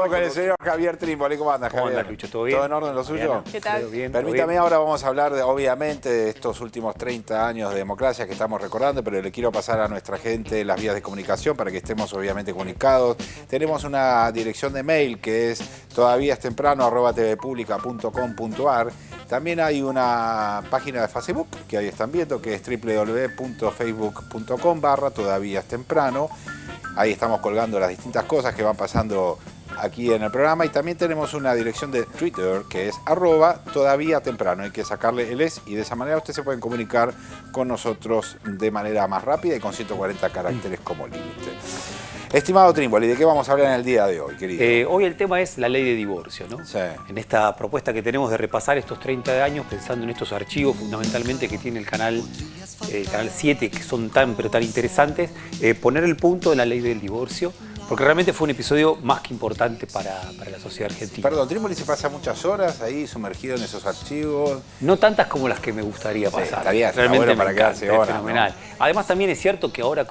Estamos con el señor Javier Trímboli. ¿Cómo anda, Javier? ¿Cómo anda, Lucho? ¿Todo bien? ¿Todo en orden lo suyo? ¿Qué tal? Bien, Permítame, ahora vamos a hablar, obviamente, de estos últimos 30 años de democracia que estamos recordando, pero le quiero pasar a nuestra gente las vías de comunicación para que estemos, obviamente, comunicados. Tenemos una dirección de mail que es todaviaestemprano@tvpublica.com.ar. También hay una página de Facebook que ahí están viendo, que es www.facebook.com/todaviaestemprano. Ahí estamos colgando las distintas cosas que van pasando aquí en el programa, y también tenemos una dirección de Twitter que es @todaviatemprano. Hay que sacarle el es, y de esa manera ustedes se pueden comunicar con nosotros de manera más rápida y con 140 caracteres como límite. Estimado Trímboli, ¿de qué vamos a hablar en el día de hoy, querido? Hoy el tema es la ley de divorcio, ¿no? Sí. En esta propuesta que tenemos de repasar estos 30 años, pensando en estos archivos fundamentalmente que tiene el canal 7, que son tan pero tan interesantes, poner el punto de la ley del divorcio, porque realmente fue un episodio más que importante para la sociedad argentina. Perdón, Trímboli se pasa muchas horas ahí sumergido en esos archivos. No tantas como las que me gustaría pasar. Estaría realmente bueno para me quedarse encanta, horas, es fenomenal. ¿no? Además también es cierto que ahora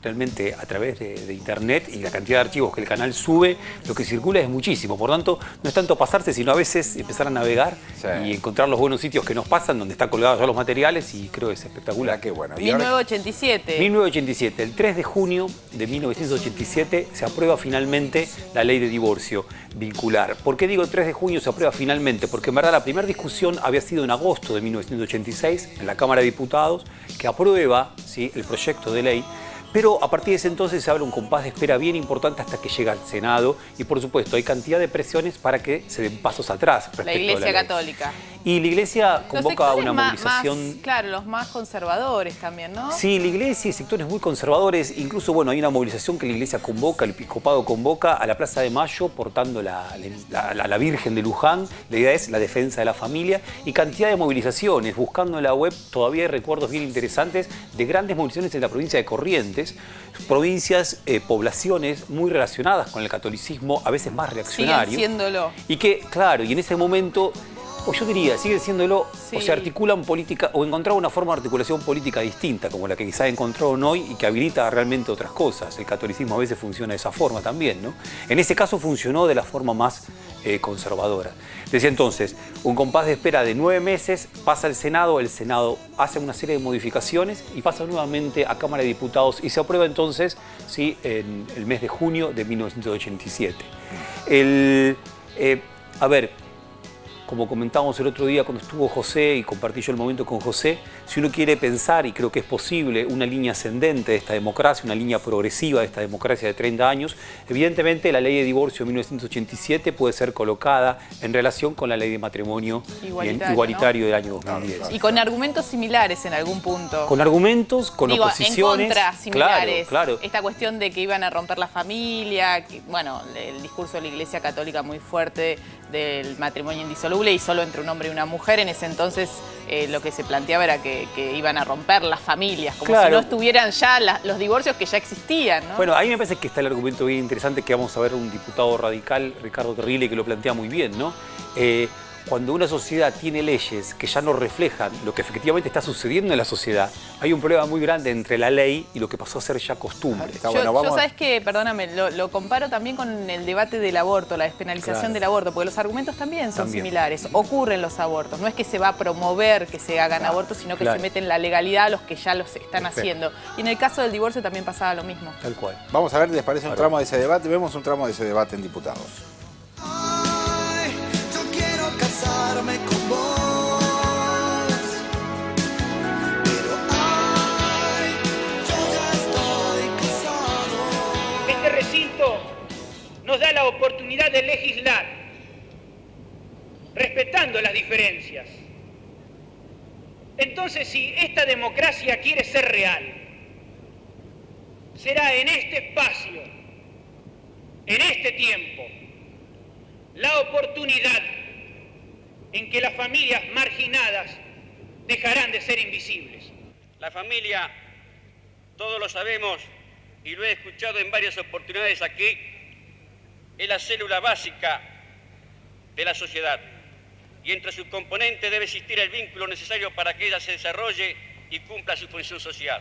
realmente a través de internet y la cantidad de archivos que el canal sube, lo que circula es muchísimo. Por tanto, no es tanto pasarse, sino a veces empezar a navegar y encontrar los buenos sitios que nos pasan, donde están colgados ya los materiales, y creo que es espectacular. Qué bueno. 1987. 1987, el 3 de junio de 1987 se aprueba finalmente la ley de divorcio vincular. ¿Por qué digo el 3 de junio se aprueba finalmente? Porque en verdad la primera discusión había sido en agosto de 1986 en la Cámara de Diputados, que aprueba, ¿sí?, el proyecto de ley. Pero a partir de ese entonces se abre un compás de espera bien importante hasta que llega al Senado, y por supuesto hay cantidad de presiones para que se den pasos atrás respecto La Iglesia a la ley. Católica. Y la Iglesia convoca una movilización. Claro, los más conservadores también, ¿no? Sí, la Iglesia y sectores muy conservadores. Incluso, bueno, hay una movilización que la Iglesia convoca, el Episcopado convoca a la Plaza de Mayo portando la Virgen de Luján. La idea es la defensa de la familia, y cantidad de movilizaciones. Buscando en la web todavía hay recuerdos bien interesantes de grandes movilizaciones en la provincia de Corrientes. Provincias, poblaciones muy relacionadas con el catolicismo, a veces más reaccionario. Siguen siéndolo. Y que, claro, y en ese momento, o yo diría, siguen siéndolo, Sí. o se articulan política, o encontraba una forma de articulación política distinta, como la que quizá encontraron hoy, y que habilita realmente otras cosas. El catolicismo a veces funciona de esa forma también, ¿no? En ese caso funcionó de la forma más conservadora. Decía entonces, un compás de espera de 9 meses, pasa al Senado, el Senado hace una serie de modificaciones y pasa nuevamente a Cámara de Diputados, y se aprueba entonces, sí, en el mes de junio de 1987. A ver, como comentábamos el otro día cuando estuvo José y compartí yo el momento con José, si uno quiere pensar, y creo que es posible, una línea ascendente de esta democracia, una línea progresiva de esta democracia de 30 años, evidentemente la ley de divorcio de 1987 puede ser colocada en relación con la ley de matrimonio igualitario, ¿no?, del año 2010. Y con argumentos similares en algún punto. Con argumentos, con oposiciones. En contra, similares. Claro. Esta cuestión de que iban a romper la familia, bueno, el discurso de la Iglesia Católica muy fuerte del matrimonio indisoluble y solo entre un hombre y una mujer. En ese entonces lo que se planteaba era que iban a romper las familias, como si no estuvieran ya los divorcios que ya existían, ¿no? Bueno, ahí me parece que está el argumento bien interesante que vamos a ver un diputado radical, Ricardo Terrile, que lo plantea muy bien, ¿no? Cuando una sociedad tiene leyes que ya no reflejan lo que efectivamente está sucediendo en la sociedad, hay un problema muy grande entre la ley y lo que pasó a ser ya costumbre. Yo sabes que, perdóname, lo comparo también con el debate del aborto, la despenalización del aborto, porque los argumentos también son similares. Ocurren los abortos, no es que se va a promover que se hagan abortos, sino que se meten la legalidad a los que ya los están haciendo. Y en el caso del divorcio también pasaba lo mismo. Tal cual. Vamos a ver, ¿les parece un tramo de ese debate? Vemos un tramo de ese debate en Diputados. Casarme con vos, pero ay, yo ya estoy casado. Este recinto nos da la oportunidad de legislar, respetando las diferencias. Entonces, si esta democracia quiere ser real, será en este espacio, en este tiempo, la oportunidad en que las familias marginadas dejarán de ser invisibles. La familia, todos lo sabemos y lo he escuchado en varias oportunidades aquí, es la célula básica de la sociedad, y entre sus componentes debe existir el vínculo necesario para que ella se desarrolle y cumpla su función social.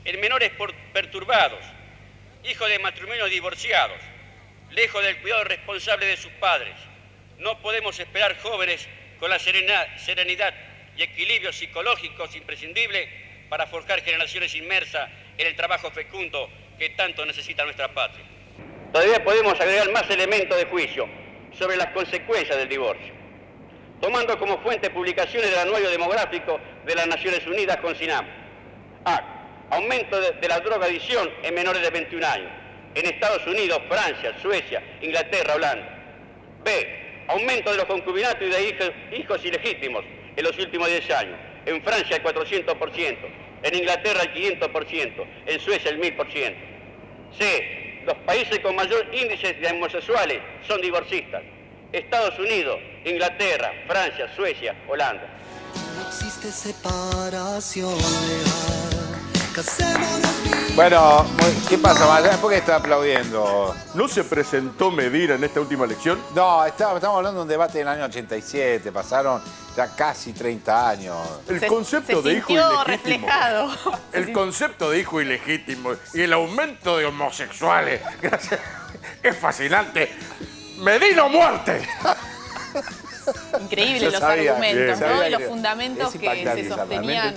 En menores perturbados, hijos de matrimonios divorciados, lejos del cuidado responsable de sus padres. No podemos esperar jóvenes con la serenidad y equilibrio psicológicos imprescindibles para forjar generaciones inmersas en el trabajo fecundo que tanto necesita nuestra patria. Todavía podemos agregar más elementos de juicio sobre las consecuencias del divorcio, tomando como fuente publicaciones del Anuario Demográfico de las Naciones Unidas con SINAM. A. Aumento de la drogadicción en menores de 21 años, en Estados Unidos, Francia, Suecia, Inglaterra, Holanda. B. Aumento de los concubinatos y de hijos ilegítimos en los últimos 10 años, en Francia el 400%, en Inglaterra el 500%, en Suecia el 1000%. C. Los países con mayor índice de homosexuales son divorcistas. Estados Unidos, Inglaterra, Francia, Suecia, Holanda. No existe separación legal. Casémonos bien. Bueno, ¿qué pasa, Magdalena? ¿Por qué está aplaudiendo? ¿No se presentó Medina en esta última elección? No, estamos hablando de un debate del año 87, pasaron ya casi 30 años. El Se- concepto se de hijo sintió ilegítimo. reflejado. El concepto de hijo ilegítimo y el aumento de homosexuales. Gracias. Es fascinante. Medina o muerte. Increíble Yo los sabía, argumentos, sabía ¿no? Y los que fundamentos es que impactante, se sostenían.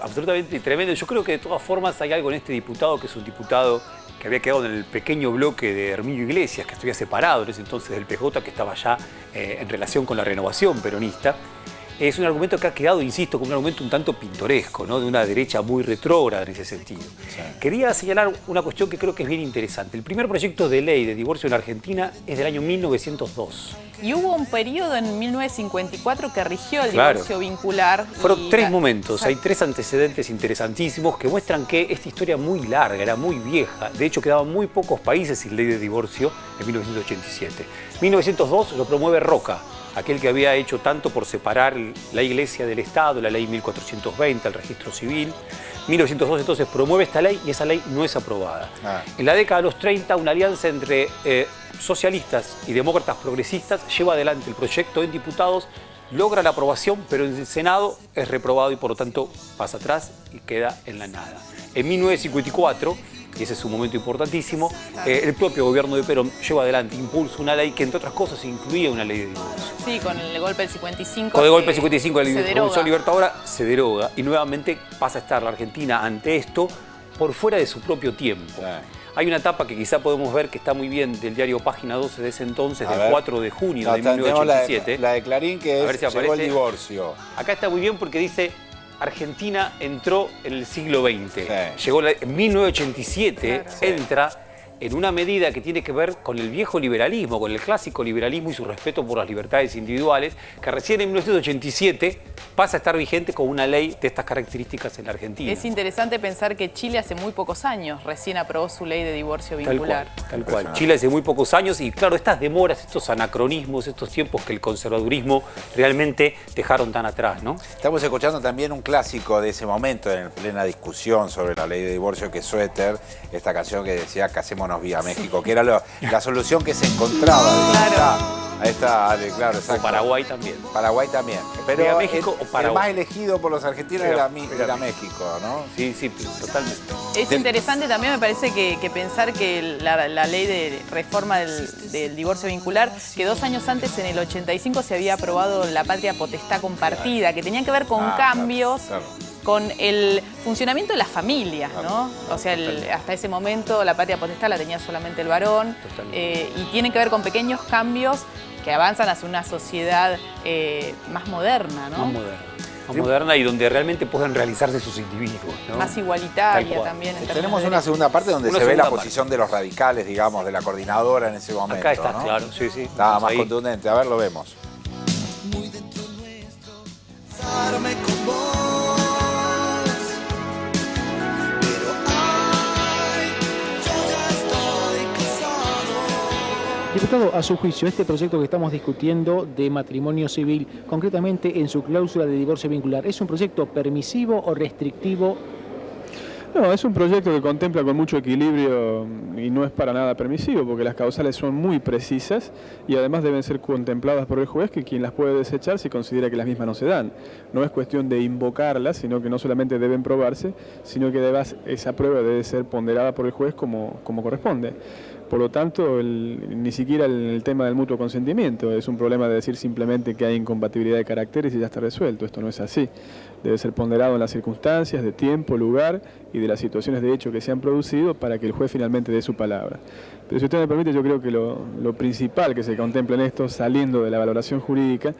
Absolutamente tremendo. Yo creo que de todas formas hay algo en este diputado, que es un diputado que había quedado en el pequeño bloque de Herminio Iglesias, que estuviera separado en ese entonces del PJ, que estaba ya en relación con la renovación peronista. Es un argumento que ha quedado, insisto, como un argumento un tanto pintoresco, ¿no? De una derecha muy retrógrada en ese sentido. Sí. Quería señalar una cuestión que creo que es bien interesante. El primer proyecto de ley de divorcio en Argentina es del año 1902. Y hubo un periodo en 1954 que rigió el divorcio vincular. Fueron tres momentos, hay tres antecedentes interesantísimos que muestran que esta historia muy larga, era muy vieja. De hecho, quedaban muy pocos países sin ley de divorcio en 1987. 1902 lo promueve Roca, aquel que había hecho tanto por separar la Iglesia del Estado, la ley 1420, el registro civil. 1902 entonces promueve esta ley y esa ley no es aprobada. En la década de los 30, una alianza entre socialistas y demócratas progresistas lleva adelante el proyecto en diputados, logra la aprobación, pero en el Senado es reprobado y por lo tanto pasa atrás y queda en la nada. En 1954, y ese es un momento importantísimo, el propio gobierno de Perón lleva adelante, impulsa una ley que entre otras cosas incluía una ley de divorcio. Sí, con el golpe del 55. Con el golpe del 55 de la se Revolución Libertadora se deroga y nuevamente pasa a estar la Argentina ante esto por fuera de su propio tiempo. Hay una etapa que quizá podemos ver que está muy bien del diario Página 12 de ese entonces, del 4 de junio de 1987. La de Clarín, que a ver si llegó el divorcio. Acá está muy bien porque dice: Argentina entró en el siglo XX. Sí. Llegó en 1987, claro, entra en una medida que tiene que ver con el viejo liberalismo, con el clásico liberalismo y su respeto por las libertades individuales, que recién en 1987 pasa a estar vigente con una ley de estas características en la Argentina. Es interesante pensar que Chile hace muy pocos años recién aprobó su ley de divorcio vincular. Tal cual. Chile hace muy pocos años y claro, estas demoras, estos anacronismos, estos tiempos que el conservadurismo realmente dejaron tan atrás, ¿no? Estamos escuchando también un clásico de ese momento, en plena discusión sobre la ley de divorcio, que es Suéter, esta canción que decía "Casémonos vía México", que era la solución que se encontraba. Claro. Ahí está, Ale, claro, exacto. O Paraguay también. Paraguay también. Pero vía México o Paraguay. El más elegido por los argentinos era México, ¿no? Sí, sí, totalmente. Es interesante también, me parece, que pensar que la ley de reforma del divorcio vincular, que 2 años antes, en el 85, se había aprobado la patria potestad compartida, que tenía que ver con cambios, con el funcionamiento de las familias, ¿no? O sea, hasta ese momento la patria potestad la tenía solamente el varón, y tiene que ver con pequeños cambios que avanzan hacia una sociedad más moderna, ¿no? Más moderna y donde realmente pueden realizarse sus individuos, ¿no? Más igualitaria también. Tenemos una segunda parte donde se ve la posición de los radicales, digamos, de la coordinadora en ese momento. Acá está, ¿no? claro, sí, sí. Estaba más contundente, a ver, lo vemos. Muy dentro nuestro, casarme con vos. Pero ay, yo ya estoy casado. Diputado, a su juicio, este proyecto que estamos discutiendo de matrimonio civil, concretamente en su cláusula de divorcio vincular, ¿es un proyecto permisivo o restrictivo? No, es un proyecto que contempla con mucho equilibrio y no es para nada permisivo, porque las causales son muy precisas y además deben ser contempladas por el juez, que quien las puede desechar si considera que las mismas no se dan. No es cuestión de invocarlas, sino que no solamente deben probarse, sino que además esa prueba debe ser ponderada por el juez como corresponde. Por lo tanto, ni siquiera el tema del mutuo consentimiento es un problema de decir simplemente que hay incompatibilidad de caracteres y ya está resuelto. Esto no es así. Debe ser ponderado en las circunstancias, de tiempo, lugar y de las situaciones de hecho que se han producido para que el juez finalmente dé su palabra. Pero si usted me permite, yo creo que lo principal que se contempla en esto, saliendo de la valoración jurídica,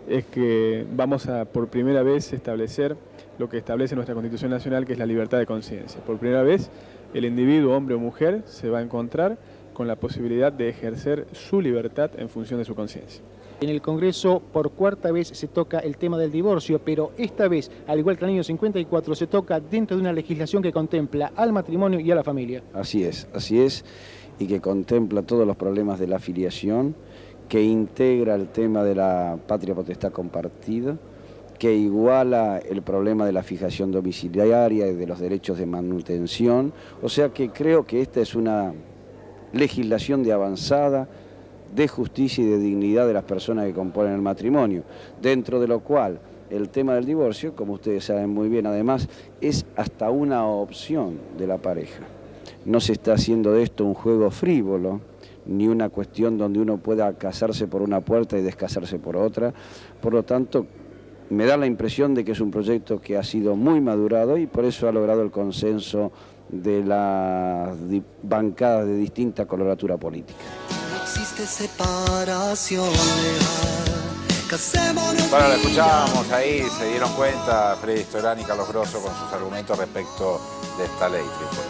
es que vamos a por primera vez establecer lo que establece nuestra Constitución Nacional, que es la libertad de conciencia. Por primera vez, el individuo, hombre o mujer, se va a encontrar con la posibilidad de ejercer su libertad en función de su conciencia. En el Congreso por cuarta vez se toca el tema del divorcio, pero esta vez, al igual que en el año 54, se toca dentro de una legislación que contempla al matrimonio y a la familia. Así es, y que contempla todos los problemas de la filiación, que integra el tema de la patria potestad compartida, que iguala el problema de la fijación domiciliaria y de los derechos de manutención. O sea que creo que esta es una legislación de avanzada, de justicia y de dignidad de las personas que componen el matrimonio, dentro de lo cual el tema del divorcio, como ustedes saben muy bien además, es hasta una opción de la pareja. No se está haciendo de esto un juego frívolo, ni una cuestión donde uno pueda casarse por una puerta y descasarse por otra. Por lo tanto, me da la impresión de que es un proyecto que ha sido muy madurado y por eso ha logrado el consenso de las bancadas de distinta coloratura política. No existe separación legal. Casémonos. Bueno, lo escuchábamos ahí, se dieron cuenta Freddy Storani y Carlos Grosso con sus argumentos respecto de esta ley,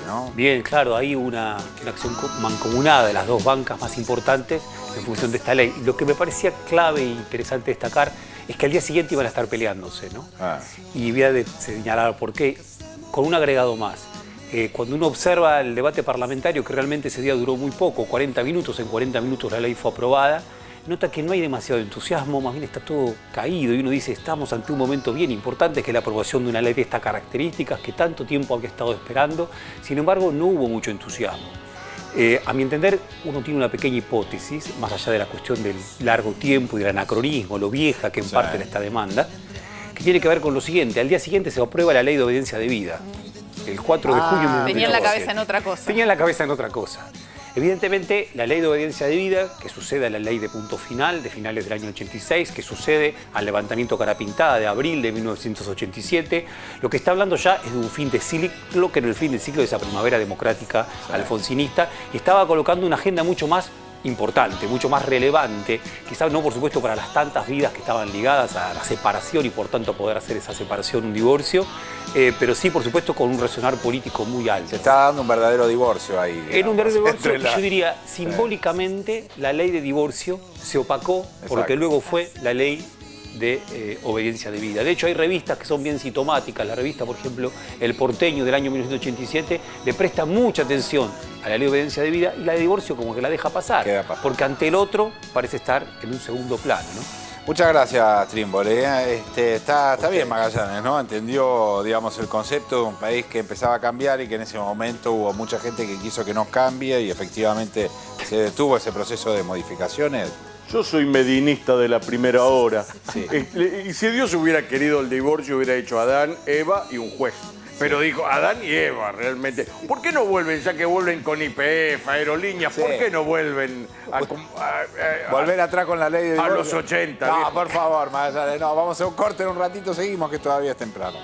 ¿no? Bien, claro, hay una acción mancomunada de las dos bancas más importantes en función de esta ley. Lo que me parecía clave e interesante destacar es que al día siguiente iban a estar peleándose, ¿no? Y voy a señalar por qué, con un agregado más. Cuando uno observa el debate parlamentario, que realmente ese día duró muy poco, 40 minutos, en 40 minutos la ley fue aprobada, nota que no hay demasiado entusiasmo, más bien está todo caído y uno dice, estamos ante un momento bien importante, que es la aprobación de una ley de estas características que tanto tiempo había estado esperando. Sin embargo, no hubo mucho entusiasmo. A mi entender, uno tiene una pequeña hipótesis, más allá de la cuestión del largo tiempo y del anacronismo, lo vieja que en parte era esta demanda, que tiene que ver con lo siguiente. Al día siguiente se aprueba la ley de obediencia debida. El 4 de junio de 1997. Tenía en la cabeza en otra cosa. Tenía en la cabeza en otra cosa. Evidentemente, la ley de obediencia debida, que sucede a la ley de punto final, de finales del año 86, que sucede al levantamiento cara pintada de abril de 1987, lo que está hablando ya es de un fin de ciclo, que era el fin de ciclo de esa primavera democrática alfonsinista, y estaba colocando una agenda mucho más importante, mucho más relevante, quizás no por supuesto para las tantas vidas que estaban ligadas a la separación y por tanto poder hacer esa separación un divorcio, pero sí por supuesto con un resonar político muy alto. Se está dando un verdadero divorcio ahí. Digamos, era un verdadero divorcio y yo diría, simbólicamente la ley de divorcio se opacó por lo que luego fue la ley de obediencia debida. De hecho, hay revistas que son bien sintomáticas. La revista, por ejemplo, El Porteño del año 1987, le presta mucha atención a la ley de obediencia debida y la de divorcio como que la deja pasar. Porque ante el otro parece estar en un segundo plano, ¿no? Muchas gracias, Trímboli. Está bien Magallanes, ¿no? Entendió, digamos, el concepto de un país que empezaba a cambiar y que en ese momento hubo mucha gente que quiso que no cambie y efectivamente se detuvo ese proceso de modificaciones. Yo soy medinista de la primera hora. Sí. Y si Dios hubiera querido el divorcio, hubiera hecho Adán, Eva y un juez. Pero dijo Adán y Eva, realmente. ¿Por qué no vuelven, ya que vuelven con IPF, aerolíneas? ¿Por qué no vuelven a volver atrás con la ley de divorcio? A los 80. No, por favor, Magallanes, no, vamos a un corte en un ratito, seguimos que todavía es temprano.